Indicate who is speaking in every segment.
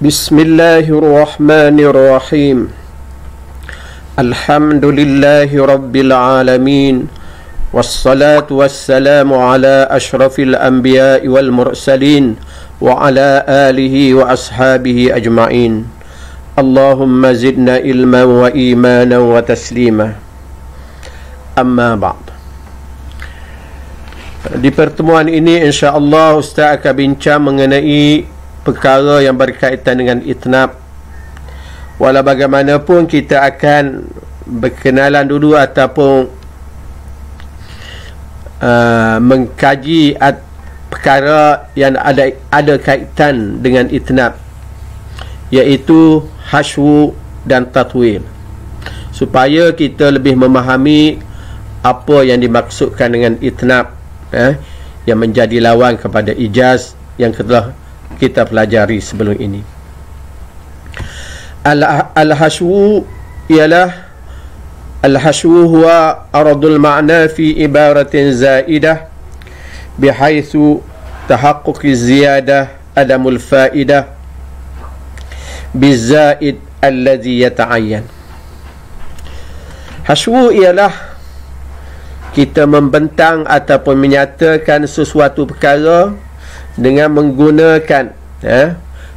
Speaker 1: Bismillahirrahmanirrahim. Alhamdulillahi Rabbil Alamin. Wassalatu wassalamu ala ashrafil anbiya'i wal mursalin wa ala alihi wa ashabihi ajma'in. Allahumma zidna ilman wa imanan wa taslima. Amma ba'd. Di pertemuan ini insya-Allah Ustaz akan bincang mengenai perkara yang berkaitan dengan itnab. Walau bagaimanapun kita akan berkenalan dulu ataupun mengkaji perkara yang ada kaitan dengan itnab, iaitu hashwu dan tatwil, supaya kita lebih memahami apa yang dimaksudkan dengan itnab, yang menjadi lawan kepada ijaz yang telah kita pelajari sebelum ini. Al-hashwu ialah al-hashwu huwa aradul ma'na fi ibaratin zaidah bihaythu tahaqquqi ziyadah adamul fa'idah bizaid alladhi yata'ayyan. Hashwu ialah kita membentang ataupun menyatakan sesuatu perkara dengan menggunakan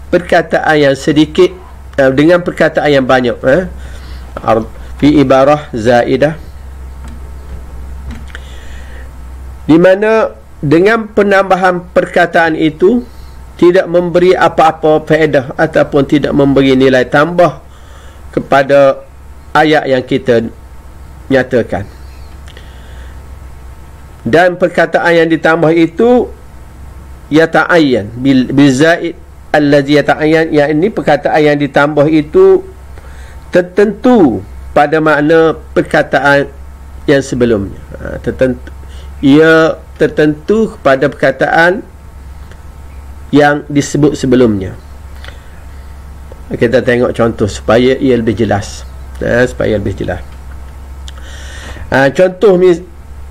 Speaker 1: perkataan yang sedikit dengan perkataan yang banyak, fi ibarah zaidah, di mana dengan penambahan perkataan itu tidak memberi apa-apa faedah ataupun tidak memberi nilai tambah kepada ayat yang kita nyatakan. Dan perkataan yang ditambah itu yata'ayyan bil zaid allazi yata'ayyan, yang ini perkataan yang ditambah itu tertentu pada makna perkataan yang sebelumnya. Ia tertentu kepada perkataan yang disebut sebelumnya. Kita tengok contoh supaya ia lebih jelas, supaya lebih jelas. Contoh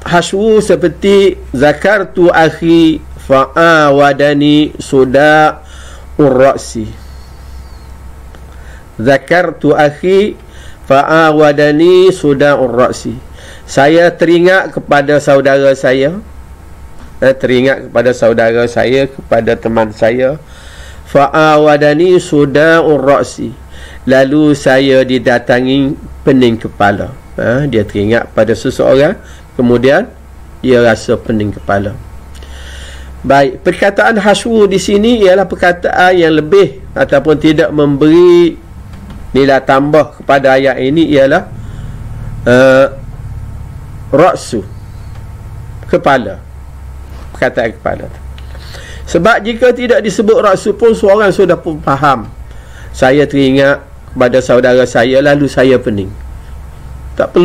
Speaker 1: hashwu seperti zakartu akhi fa'awadani suda urra'si. Zakartu akhi fa'awadani suda urra'si. Saya teringat kepada saudara saya, kepada teman saya, fa'awadani suda urra'si, lalu saya didatangi pening kepala. Dia teringat pada seseorang, kemudian dia rasa pening kepala. Baik, perkataan hashwu di sini ialah perkataan yang lebih ataupun tidak memberi nilai tambah kepada ayat ini, ialah ra'su, kepala, perkataan kepala. Sebab jika tidak disebut ra'su pun seorang sudah pun faham, saya teringat kepada saudara saya lalu saya pening. Tak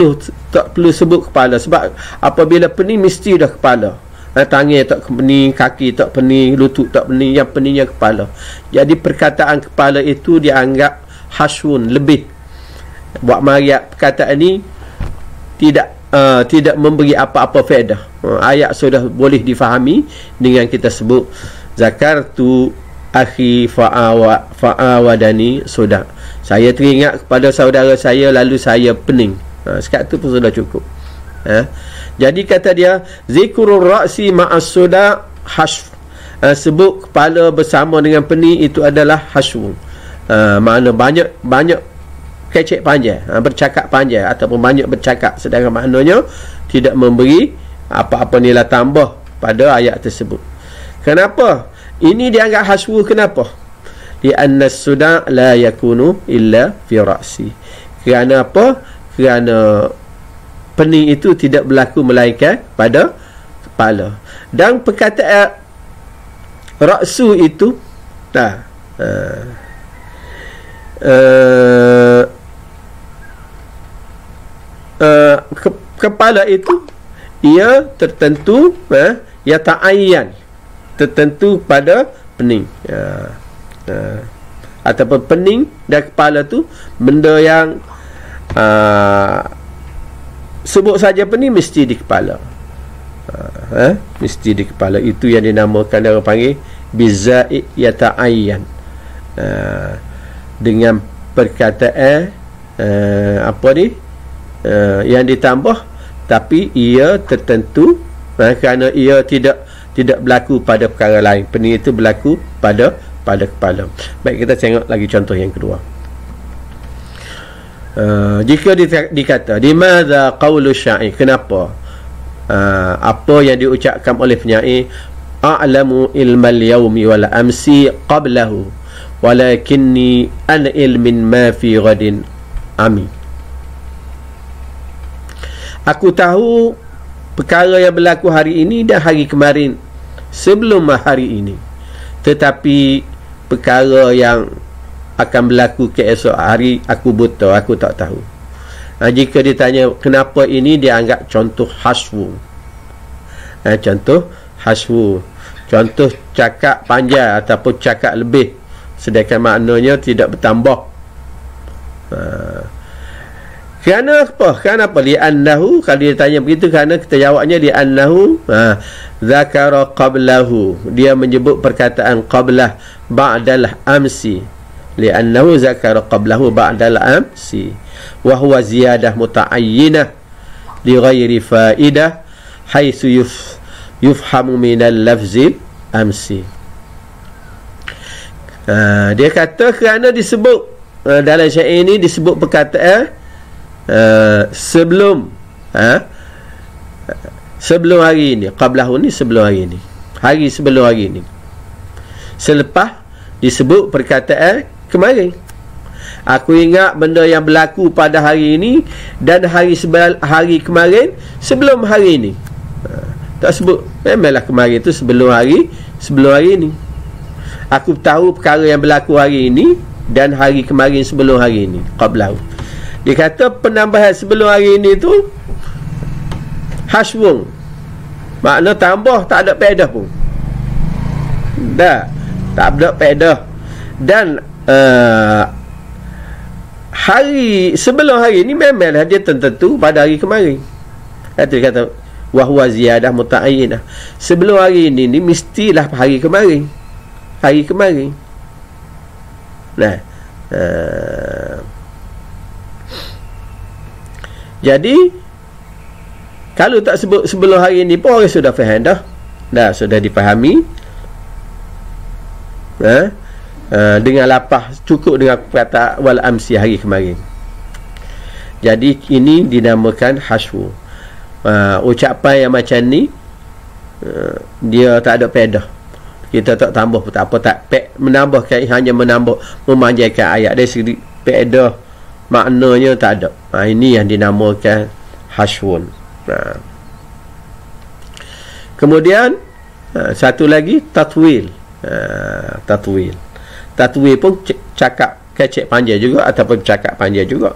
Speaker 1: perlu sebut kepala, sebab apabila pening mesti dah kepala. Tangan tak pening, kaki tak pening, lutut tak pening, yang peningnya kepala. Jadi perkataan kepala itu dianggap hashwun, lebih. Buat mariat perkataan ini tidak memberi apa-apa faedah. Ayat sudah boleh difahami dengan kita sebut zakartu akhi fa'awadani sudah. Saya teringat kepada saudara saya lalu saya pening. Sekat itu pun sudah cukup. Jadi kata dia zikrul ra'si ma'as suda hashf, sebut kepala bersama dengan pening itu adalah hashwu. Makna banyak kecek panjang, bercakap panjang ataupun banyak bercakap, sedangkan maknanya tidak memberi apa-apa nilai tambah pada ayat tersebut. Kenapa ini dianggap hashwu? Kenapa? Li'anna suda la yakunu illa fi ra'si. Kerana apa? Kerana pening itu tidak berlaku melainkan pada kepala. Dan perkataan ra'su itu kepala itu ia tertentu, ya ta'ayyan, tertentu pada pening, ataupun pening dan kepala tu benda yang sebut saja pening mesti di kepala. Mesti di kepala. Itu yang dinamakan, orang panggil bizaid yata'ayyan. dengan perkataan yang ditambah tapi ia tertentu, kerana ia tidak berlaku pada perkara lain. Pening itu berlaku pada kepala. Baik, kita tengok lagi contoh yang kedua. Jika dikata limadha qawlu syair, kenapa apa yang diucapkan oleh penyair, a'lamu ilmal yaumi wal amsi qablahu walakinni an ilmin ma fi ghadin ami. Aku tahu perkara yang berlaku hari ini dan hari kemarin sebelum hari ini, tetapi perkara yang akan berlaku keesok hari aku buta, aku tak tahu. Jika ditanya kenapa ini, dia anggap contoh haswu. Contoh haswu, contoh cakap panjang ataupun cakap lebih, sedangkan maknanya tidak bertambah. Kerana apa? Kenapa? Li'annahu, kalau dia tanya begitu, kerana kita jawabnya li'annahu zakara qablahu, dia menyebut perkataan qablah ba'dal amsi, li'annahu zakara qablahu ba'dal amsi wa huwa ziyadah muta'ayyinah li ghairi fa'idah haitsu yufhamu minal lafzi amsi. Dia kata kerana disebut dalam syair ini disebut perkataan sebelum sebelum hari ini, qablahu ni sebelum hari ini, hari sebelum hari ini, selepas disebut perkataan kemarin. Aku ingat benda yang berlaku pada hari ini dan hari kemarin sebelum hari ini. Tak sebut, memanglah kemarin itu sebelum hari ini. Aku tahu perkara yang berlaku hari ini dan hari kemarin sebelum hari ini, qablahu. Dia kata penambahan sebelum hari ini tu haswung, makna tambah, tak ada faedah pun. Tak ada faedah. Dan hari sebelum hari ini memanglah dia tertentu pada hari kemarin. Dia kata wahwa ziyadah muta'ayyinah, sebelum hari ini ni mestilah hari kemarin. Jadi kalau tak sebut sebelum hari ini pun orang sudah faham dah. Sudah dipahami. Dengan lapah, cukup dengan kata wal amsi, hari kemarin. Jadi ini dinamakan haswu. Ucapan yang macam ni dia tak ada faedah. Kita tak tambah pun tak apa, menambahkan, hanya memanjangkan ayat dari segi faedah, maknanya tak ada. Ini yang dinamakan haswun. Kemudian satu lagi tatwil. Tatwil pun cakap kecek panjang juga ataupun cakap panjang juga.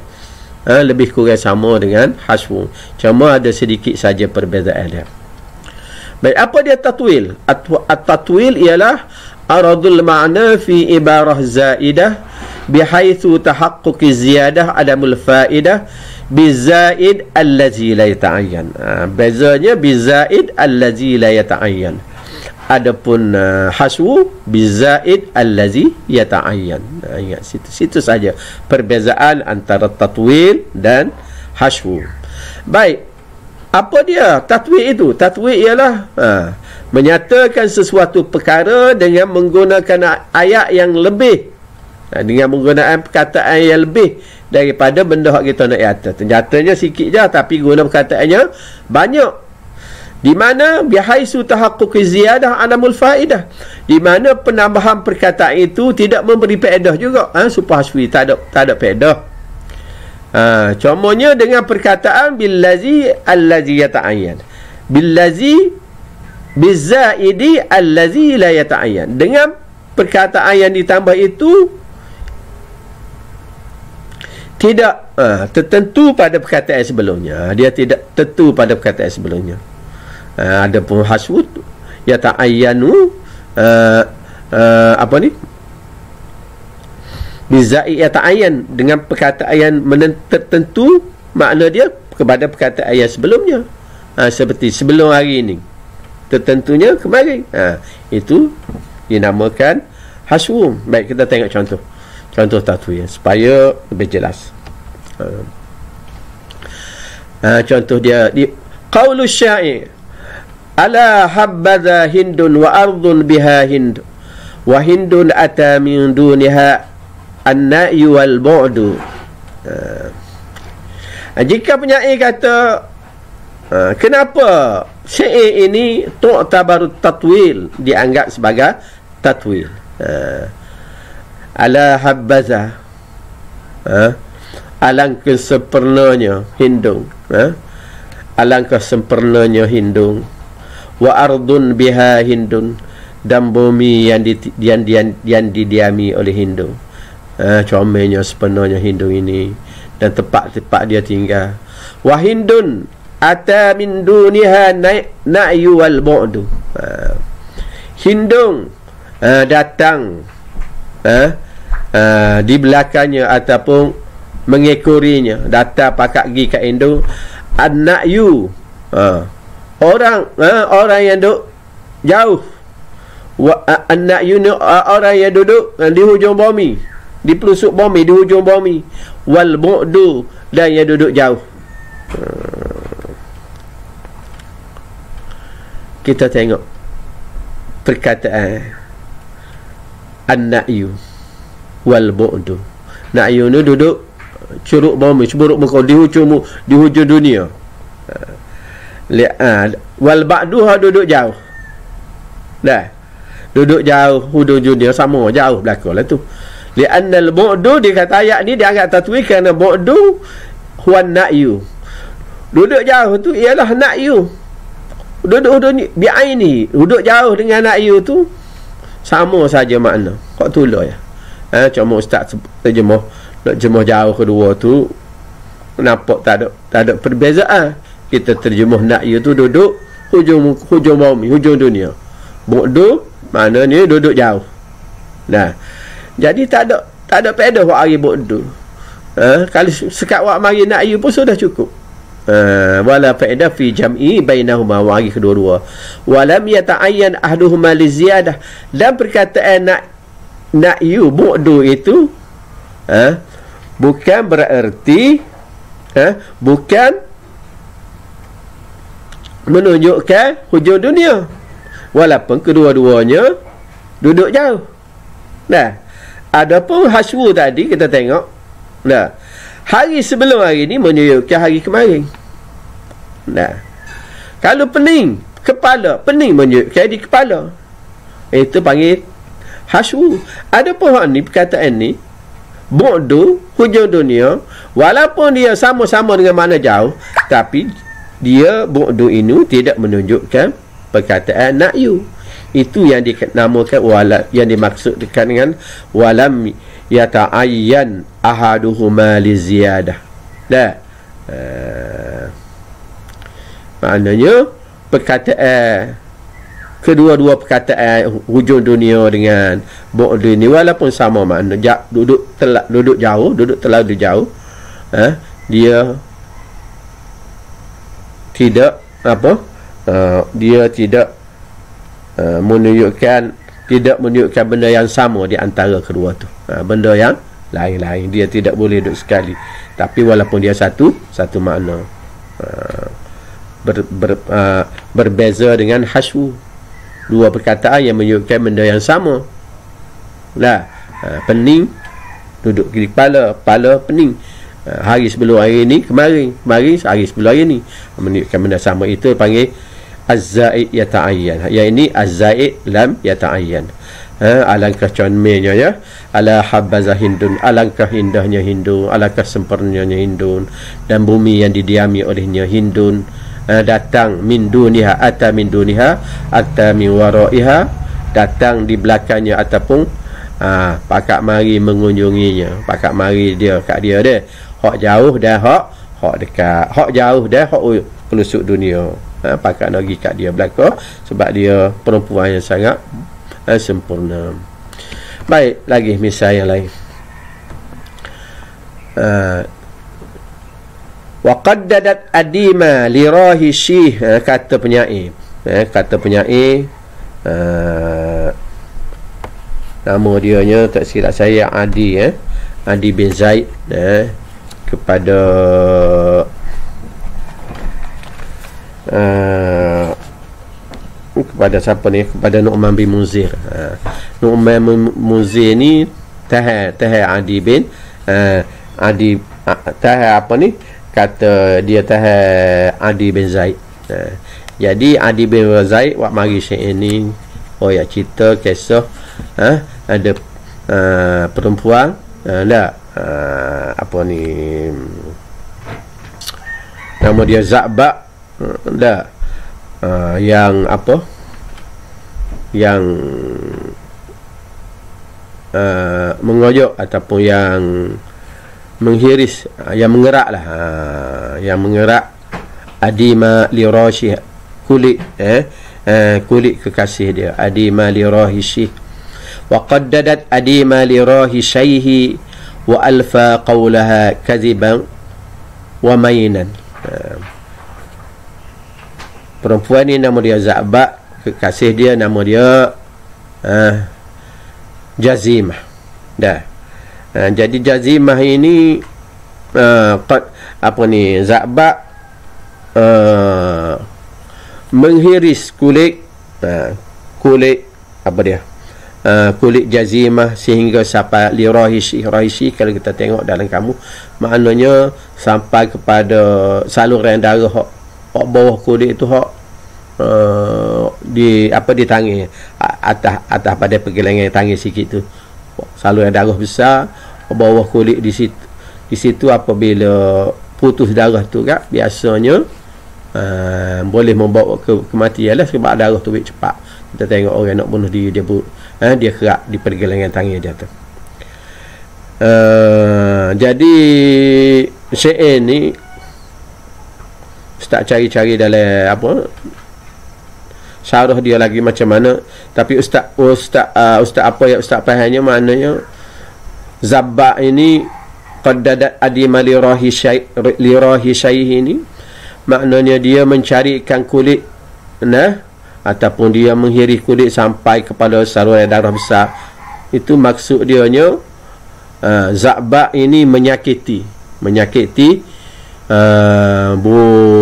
Speaker 1: Lebih kurang sama dengan haswu, cuma ada sedikit saja perbezaan dia. Baik, apa dia tatwil? At-tatwil ialah aradul ma'na fi ibarah zaidah bihaitsu tahaqquqi ziyadah adamul fa'idah bizaid allazi la yata'ayyan. Bezanya bizaid allazi la yata'ayyan. Adapun haswu bizaid allazi yata'ayyan. Ingat situ saja perbezaan antara tatwil dan haswu. Baik, apa dia tatwil itu? Tatwil ialah menyatakan sesuatu perkara dengan menggunakan ayat yang lebih, dengan menggunakan perkataan yang lebih daripada benda yang kita nak kata. Nyatanya sikit je tapi guna perkataannya banyak. Di mana bihaitsu tahaqquqi ziyadah adamul faedah, di mana penambahan perkataan itu tidak memberi faedah juga. Supaya haswi tak ada faedah. Contohnya dengan perkataan billazi allazi yata'ayyan, billazi bizaidi allazi la yata'ayyan. Dengan perkataan yang ditambah itu tidak tertentu pada perkataan sebelumnya. Dia tidak tertentu pada perkataan sebelumnya. Adapun haswut yata'ayyanu bizai yata'ayyan, dengan perkataan yang tertentu, makna dia kepada perkataan yang sebelumnya. Seperti sebelum hari ini, tertentunya kemarin. Itu dinamakan haswu. Baik, kita tengok contoh tatwil supaya lebih jelas. Contoh dia di qaulu syair, ala habbaza hindun wa ardun biha hind wa hindun ata min duniha an-na'yu wal bu'du. Jika penyair kata kenapa syair ini tu'tabaru tatwil, dianggap sebagai tatwil. Ala habbaza, alangkah sempurnanya hindung, alangkah sempurnanya hindung, wa ardun biha hindun, dan bumi yang didiami oleh hindung. Comelnya sepenuhnya hindung ini, dan tempat-tempat dia tinggal. Wa hindun ata min duniha na'yu wal bu'du. Hindung datang di belakangnya ataupun mengekorinya, datang pakak gi kat hindung. An-na'yu, orang yang duduk jauh. An-na'yu, orang yang duduk di hujung bumi, di pelusuk bumi, di hujung bumi. Wal bu'du, dan yang duduk jauh. Kita tengok perkataan an-na'yu wal bu'du. Na'yu ni duduk curug bumi, seburuk muka di hujung dunia. Wal ba'du duduk jauh. Dah. Duduk jauh hujung dunia, sama jauh belakang lah tu. Li'anna al-bu'du, dia kata ayat ni dia agak tatwil kerana bu'du huwa na'yu. Duduk jauh tu ialah na'yu. Duduk bi'aini, duduk jauh dengan na'yu tu sama saja makna. Kok tolong ya. Cuma ustaz terjemah, nak terjemah jauh kedua tu nampak tak ada perbezaan. Kita terjemah na'yu tu duduk hujung bumi, hujung dunia. Bu'du maknanya duduk jauh. Nah, jadi tak ada faedah buat hari bu'du. Kalau sekat wak mari na'yu pun sudah cukup. Wala faedah fi jam'i bainahuma, wa hari kedua-dua. Walam yata'ayyan ahduhuma li ziyadah, dan perkataan na'yu bu'du itu bukan bererti bukan menunjukkan hujung dunia, walaupun kedua-duanya duduk jauh. Nah, adapun haswu tadi kita tengok, nah, hari sebelum hari ni menunjukkan hari kemarin. Nah, kalau pening kepala, pening menunjukkan di kepala, itu panggil haswu. Adapun hak ni, perkataan ni bu'du, hujung dunia, walaupun dia sama-sama dengan makna jauh, tapi dia bu'du ini tidak menunjukkan perkataan na'yu. Itu yang dinamakan yang dimaksudkan dengan walam yata'ayyan ahaduhuma li ziyadah. Dah. Maknanya perkataan kedua-dua perkataan hujung dunia dengan bu'du ni walaupun sama makna, duduk terlalu jauh, dia tidak dia tidak menunjukkan benda yang sama di antara kedua tu. Benda yang lain-lain dia tidak boleh duduk sekali, tapi walaupun dia satu makna, berbeza dengan haswu, dua perkataan yang menunjukkan benda yang sama. Pening duduk di kepala pening. Hari sebelum hari ni kemarin hari sebelum hari ni menunjukkan benda sama. Itu panggil az-zaid yata'ayyan. Yang ini az-zaid lam yata'ayyan. Alangkah comelnya ya, ala habbaza hindun, alangkah indahnya hindun, alangkah sempurnanya hindun, dan bumi yang didiami olehnya hindun. Datang min duniha, ata min duniha, ata min waraiha, datang di belakangnya ataupun pakak mari mengunjunginya. Pakak mari dia kat dia deh. Hak jauh dan hak dekat. Hak jauh dan hak pelusuk dunia. Pakak nak pergi kat dia belakang sebab dia perempuan yang sangat sempurna. Baik, lagi misal yang lain. Wa qaddadat adima li rahi syih, kata penyair Nama dia nya tak silap saya Adi, Adi bin Zaid, kepada kepada siapa ni, kepada Nu'man bin Munzir. Nu'man bin Munzir ni tahan Adi bin Adi tahan apa ni, kata dia tahan Adi bin Zaid. Jadi Adi bin Zaid wak mari syekh ni, ya cerita kisah ada perempuan apa ni, nama dia Za'ba, yang apa, yang mengoyok ataupun yang menghiris, yang mengerak lah, yang mengerak adima lirashi, kulit kulit kekasih dia, adima lirahishi, wa qaddadat adima lirahishaihi wa alfa qawlaha kadhiban wa mainan. Perempuan ni nama dia Za'ba, kekasih dia nama dia Jazimah. Jadi Jazimah ini apa ni, Za'ba menghiris kulit apa dia, kulit Jazimah sehingga sampai lirahishi. Kalau kita tengok dalam kamu, maknanya sampai kepada saluran darah hak bawah kulit tu, hak di apa, di tangan atas pada pergelangan tangan sikit tu, saluran darah besar bawah kulit di situ apabila putus darah tu kan, biasanya boleh membawa kematian lah, sebab darah tu cepat. Kita tengok orang nak bunuh diri, dia kerak di pergelangan tangan dia tu. Jadi syekh ni Ustaz cari-cari dalam apa, syarah dia lagi macam mana, tapi Ustaz apa yang Ustaz fahamnya, maknanya Zabba ini qaddadat adima lirahisyaihi ini, maknanya dia mencarikan kulit ataupun dia menghiris kulit sampai kepada saluran darah besar. Itu maksud dia nya Zabba ini menyakiti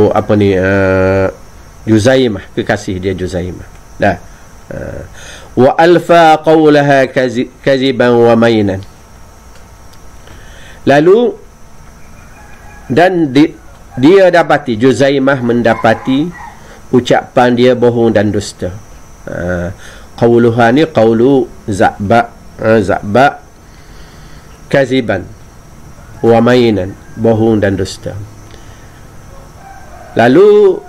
Speaker 1: apa ni, Juzaimah, kekasih dia Juzaimah. Wa alfa qawlaha kaziban wa mainan. Lalu dan dia dapati, Juzaimah mendapati ucapan dia bohong dan dusta. Qawluha ni qawlu Za'ba, kaziban wa mainan, bohong dan dusta. Lalu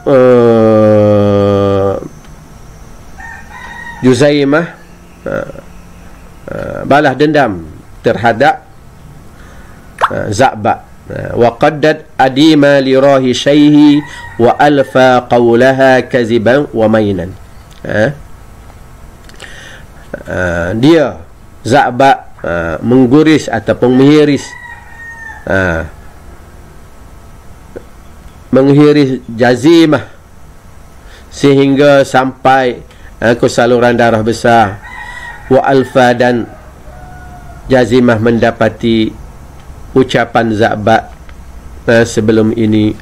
Speaker 1: Juzaimah balas dendam terhadap Za'ba. Wa qaddad adima lirahisyaihi wa alfa qawlaha kaziban wa mainan. Dia Za'ba mengguris ataupun menghiris Jazimah sehingga sampai ke saluran darah besar. Wa alfa, dan Jazimah mendapati ucapan Za'ba sebelum ini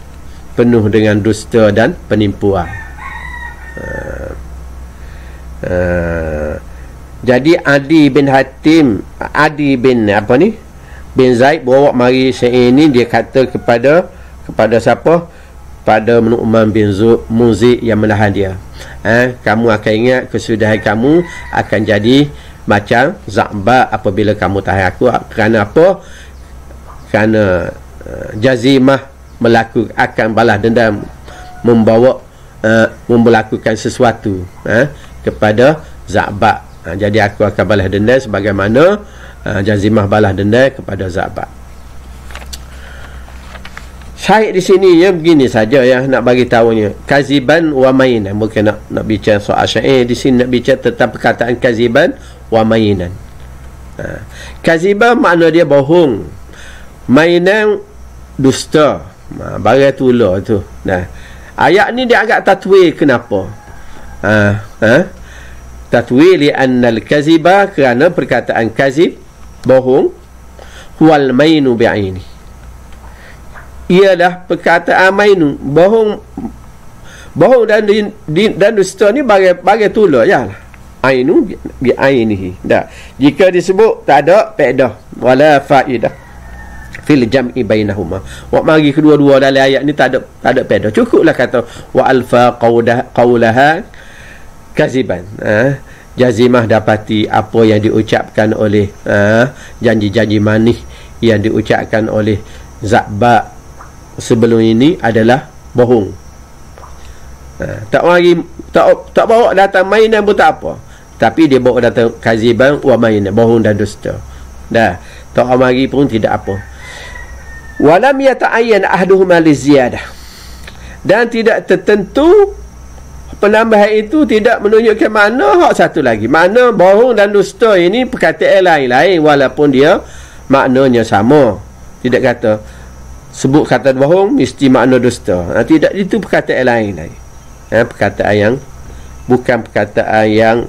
Speaker 1: penuh dengan dusta dan penipuan. Jadi Adi bin bin Zaid bawa mari ini, dia kata kepada siapa, pada Nu'man bin Munzir yang menahan dia, kamu akan ingat kesudahan kamu akan jadi macam Za'ba apabila kamu tahan aku. Kerana apa? Kerana Jazimah akan balas dendam, melakukan sesuatu kepada Za'ba. Jadi aku akan balas dendam sebagaimana Jazimah balas dendam kepada Za'ba. Syahid di sini ya begini saja ya, nak bagi tahunya kaziban wa mainan. Bukan nak bicara soal syair di sini, nak bicara tentang perkataan kaziban wa mainan. Kaziban makna dia bohong, mainan dusta, barang tular tu. Ayat ni dia agak tatwir. Kenapa? tatwil anna al-kaziba, kerana perkataan kazib, bohong, wal mainu bi'aini, ialah perkataan mainu, bohong dan dusta ni bagai tula ya lah. Ainu bi'ainihi. Dah. Jika disebut tak ada faedah wala faedah fil jam'i bainahuma. Wa mari kedua-dua dalam ayat ni tak ada faedah. Cukuplah kata wa alfa qaulaha kaziban. Jazimah dapati apa yang diucapkan oleh janji-janji manis yang diucapkan oleh Zabba sebelum ini adalah bohong. Tak bawa datang mainan pun tak apa, tapi dia bawa datang kaziban wa mainan, bohong dan dusta. Dah, tak mari pun tidak apa. Walam yata'ayyan ahduhuma liziyadah, dan tidak tertentu penambahan itu tidak menunjukkan mana hak satu lagi. Mana bohong dan dusta ini perkataan lain-lain walaupun dia maknanya sama. Tidak kata sebut kata bohong mesti makna dusta. Tidak, itu perkataan lain-lain. Perkataan yang bukan perkataan yang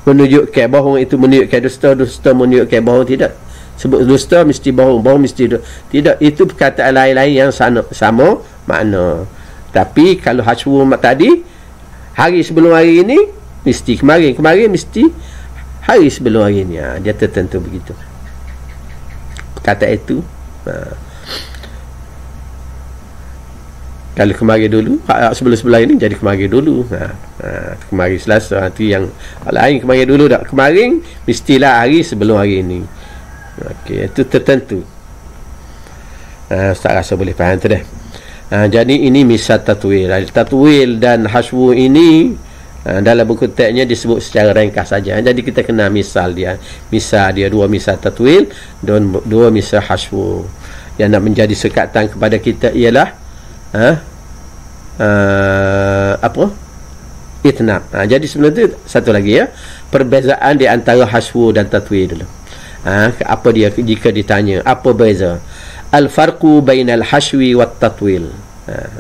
Speaker 1: menunjukkan bohong itu menunjukkan dusta, dusta menunjukkan bohong. Tidak, sebut dusta mesti bohong, bohong mesti tidak. Itu perkataan lain-lain yang sama makna. Tapi kalau hashwu tadi, hari sebelum hari ini mesti kemarin mesti hari sebelum hari ini. Dia tertentu begitu perkataan itu. Kalau kemari dulu, sebelum ini jadi kemari dulu. Kemari Selasa, nanti yang lain kemari dulu dah. Kemarin mestilah hari sebelum hari ini. Okey, itu tertentu. Ustaz rasa boleh faham tu dah. Jadi ini misal tatwil. Tatwil dan hashwu ini dalam buku teksnya disebut secara ringkas saja. Jadi kita kena misal dia. Misal dia dua misal tatwil dan dua misal hashwu. Yang nak menjadi sekatan kepada kita ialah apa? Itnab. Jadi sebenarnya tu satu lagi ya, perbezaan di antara hashwu dan tatwil dulu. Apa dia jika ditanya apa beza? Al-farqu bainal hashwi wat tatwil.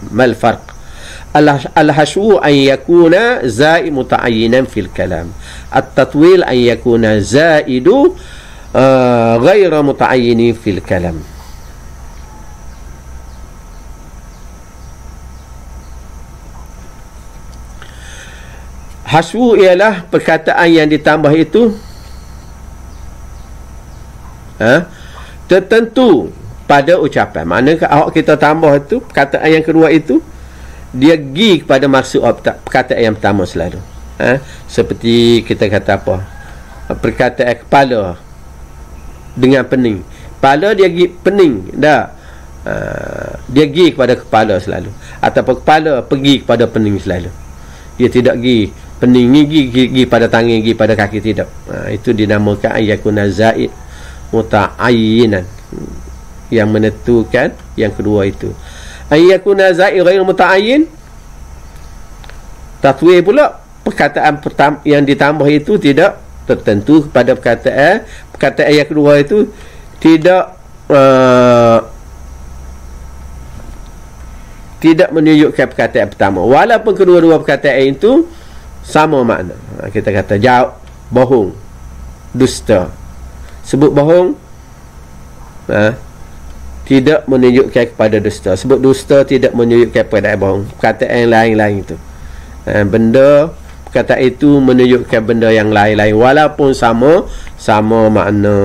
Speaker 1: Mal farq? Al-hashwu an yakuna za'i muta'ayyinan fil kalam. At-tatwil an yakuna za'idu ghaira muta'ayyinin fil kalam. Hashwu ialah perkataan yang ditambah itu tertentu pada ucapan. Maknanya awak kita tambah itu, perkataan yang kedua itu dia pergi kepada maksud perkataan yang pertama selalu. Seperti kita kata apa? Perkataan kepala dengan pening. Kepala dia pergi pening dah. Dia pergi kepada kepala selalu. Ataupun kepala pergi kepada pening selalu. Dia tidak pergi pening ni pergi pada tangan, pergi pada kaki, tidak. Itu dinamakan ayakuna zaid muta'ayyinan, yang menentukan yang kedua itu. Ayakuna zaid ghair muta'ayyin, tatwil pula perkataan pertama yang ditambah itu tidak tertentu kepada perkataan yang kedua itu tidak menunjukkan perkataan pertama walaupun kedua-dua perkataan itu sama makna. Kita kata jawab bohong, dusta. Sebut bohong tidak menunjukkan kepada dusta. Sebut dusta tidak menunjukkan kepada bohong. Perkataan lain-lain itu. Benda perkataan itu menunjukkan benda yang lain-lain walaupun sama makna.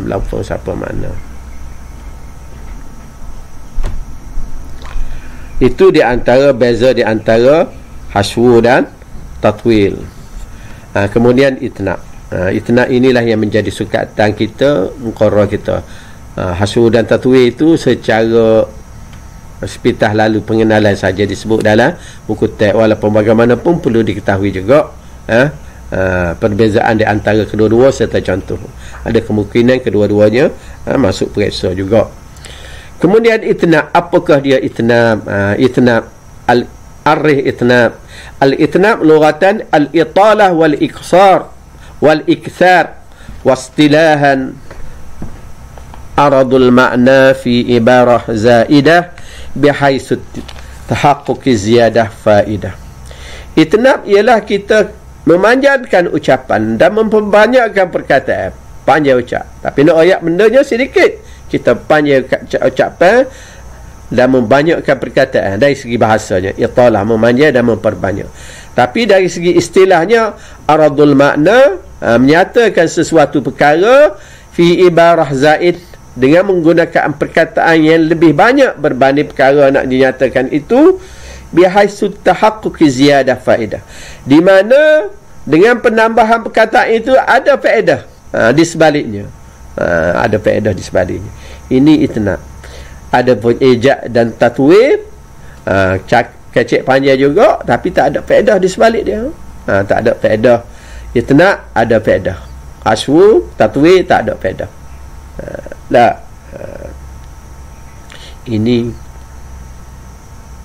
Speaker 1: Walaupun sama makna. Itu di antara beza di antara hashwu dan tatwil. Kemudian itnab. Itnab inilah yang menjadi sukatan kita, muqarrar kita. Hashwu dan tatwil itu secara sepitah lalu pengenalan saja disebut dalam buku teks, walaupun bagaimanapun perlu diketahui juga perbezaan di antara kedua-dua serta contoh. Ada kemungkinan kedua-duanya masuk periksa juga. Kemudian itnab, apakah dia itnab? Itnab itnab. Al-itnab lughatan al-italah wal-iqsar wal-ikthar, wastilahan aradul ma'na fi ibarah zaidah bihaisu tahaqquqi ziyadah faidah. Itnab ialah kita memanjangkan ucapan dan memperbanyakkan perkataan. Panjang ucap, tapi nak ayat bendanya sedikit, kita panjang ucapan dan membanyakkan perkataan. Dari segi bahasanya italah, memanjang dan memperbanyak. Tapi dari segi istilahnya aradul makna, menyatakan sesuatu perkara fi ibarah zaid, dengan menggunakan perkataan yang lebih banyak berbanding perkara nak dinyatakan itu, bihaisu tahaqquqi ziyadah faedah, di mana dengan penambahan perkataan itu ada faedah di sebaliknya. Ada faedah di sebaliknya. Ini itna. Ada pun ejak dan tatwid, kecek panjang juga, tapi tak ada faedah di sebalik dia. Tak ada faedah. Itna ada faedah. Aswu, tatwid tak ada faedah. Ini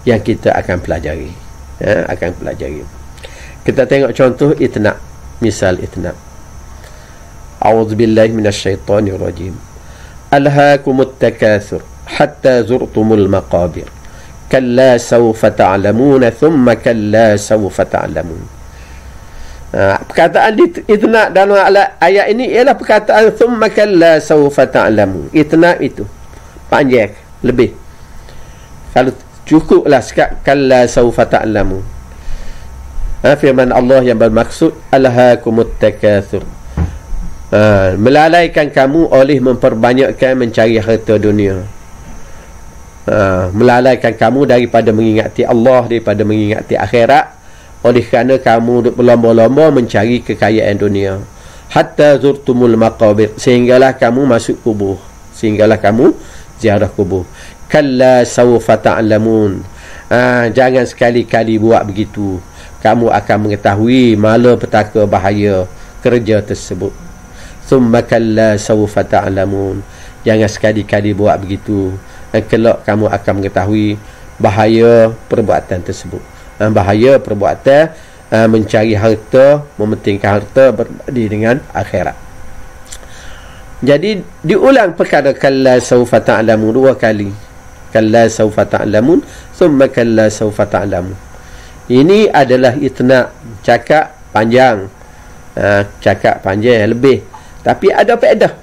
Speaker 1: yang kita akan pelajari. Akan pelajari. Kita tengok contoh itna. Misal itna. A'udzubillahi minasyaitonir rajim. Alhaakumut takatsur hatta zurtumul maqabir. Kalla sawfa ta'lamuna thumma kalla sawfa ta'lamun. Perkataan itna dalam ayat ini ialah perkataan thumma kalla sawfa ta'lamun. Itna itu panjang, lebih. Kalau cukuplah sekat kalla sawfa ta'lamun. Firman Allah yang bermaksud alhaakumut takatsur, melalaikan kamu oleh memperbanyakkan mencari harta dunia. Melalaikan kamu daripada mengingati Allah, daripada mengingati akhirat, oleh kerana kamu duk berlomba-lomba mencari kekayaan dunia. Hatta zurtumul maqabir, sehinggalah kamu masuk kubur, sehinggalah kamu ziarah kubur. Kalla sawfa ta'lamun, jangan sekali-kali buat begitu, kamu akan mengetahui malapetaka bahaya kerja tersebut. Thumma kalla sawfa ta'lamun, jangan sekali-kali buat begitu, kelak kamu akan mengetahui bahaya perbuatan tersebut. Bahaya perbuatan mencari harta, mementingkan harta berbanding dengan akhirat. Jadi diulang perkara kalla sawfa ta'lamun dua kali. Kalla sawfa ta'lamun, thumma kalla sawfa ta'lamun. Ini adalah itna, cakap panjang. Cakap panjang lebih, tapi ada faedah.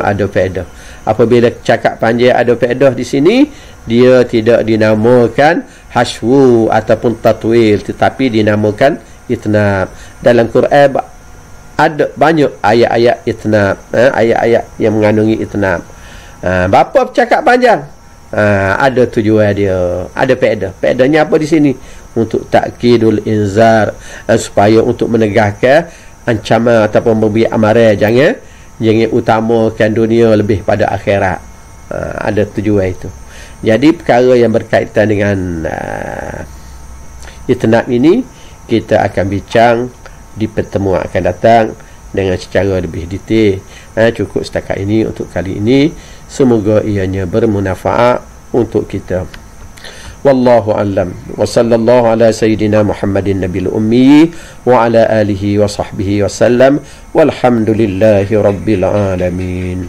Speaker 1: Ada faedah. Apabila cakap panjang ada faedah di sini, dia tidak dinamakan hashwu ataupun tatwil, tetapi dinamakan itnab. Dalam Quran ada banyak ayat-ayat itnab, ayat-ayat yang mengandungi itnab. Bapa cakap panjang, ada tujuan dia, ada faedah. Faedahnya apa di sini? Untuk takkidul inzar, supaya untuk menegahkan ancaman ataupun memberi amaran, jangan utamakan dunia lebih pada akhirat. Ada tujuan itu. Jadi perkara yang berkaitan dengan itnab ini kita akan bincang di pertemuan akan datang dengan secara lebih detail. Cukup setakat ini untuk kali ini. Semoga ianya bermanfaat untuk kita. Wallahu a'lam. Wa sallallahu ala sayyidina Muhammadin nabiyil ummi wa ala alihi wa sahbihi wa sallam. Walhamdulillahi rabbil alamin.